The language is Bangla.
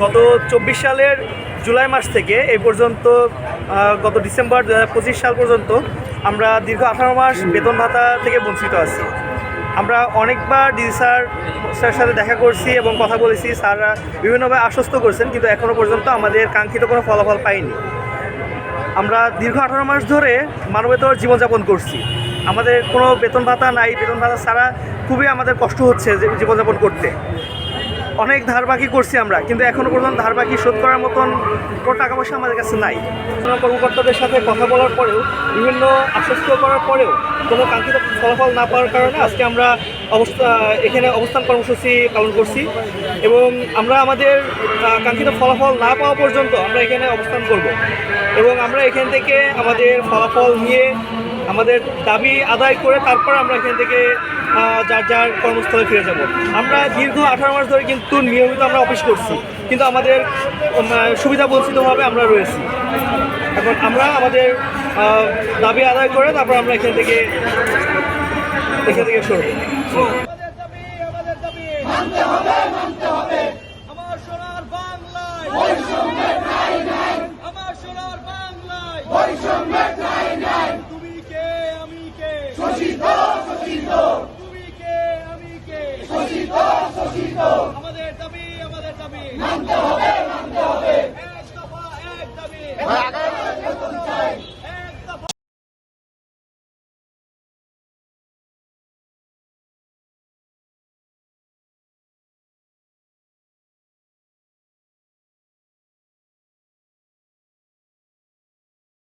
গত 24 সালের জুলাই মাস থেকে এই পর্যন্ত গত ডিসেম্বর 2025 সাল পর্যন্ত আমরা দীর্ঘ 18 মাস বেতন ভাতা থেকে বঞ্চিত আছি। আমরা অনেকবার ডিসি স্যারের সাথে দেখা করছি এবং কথা বলেছি। স্যাররা বিভিন্নভাবে আশ্বস্ত করছেন, কিন্তু এখনও পর্যন্ত আমাদের কাঙ্ক্ষিত কোনো ফলাফল পাইনি। আমরা দীর্ঘ 18 মাস ধরে মানবেতর জীবনযাপন করছি। আমাদের কোনো বেতন ভাতা নাই। বেতন ভাতা ছাড়া খুবই আমাদের কষ্ট হচ্ছে জীবনযাপন করতে। অনেক ধার বাকি করছি আমরা, কিন্তু এখনও পর্যন্ত ধার বাকি শোধ করার মতন কোনো টাকা পয়সা আমাদের কাছে নাই। কর্মকর্তাদের সাথে কথা বলার পরেও, বিভিন্ন আশ্বস্ত করার পরেও কোনো কাঙ্ক্ষিত ফলাফল না পাওয়ার কারণে আজকে আমরা এখানে অবস্থান কর্মসূচি পালন করছি এবং আমরা আমাদের কাঙ্ক্ষিত ফলাফল না পাওয়া পর্যন্ত আমরা এখানে অবস্থান করব এবং আমরা এখান থেকে আমাদের ফলাফল নিয়ে আমাদের দাবি আদায় করে তারপর আমরা এখান থেকে যার যার কর্মস্থলে ফিরে যাব। আমরা দীর্ঘ 18 মাস ধরে কিন্তু নিয়মিত আমরা অফিস করছি, কিন্তু আমাদের সুবিধা বঞ্চিতভাবে আমরা রয়েছি। এখন আমরা আমাদের দাবি আদায় করে তারপর আমরা এখান থেকে সরব।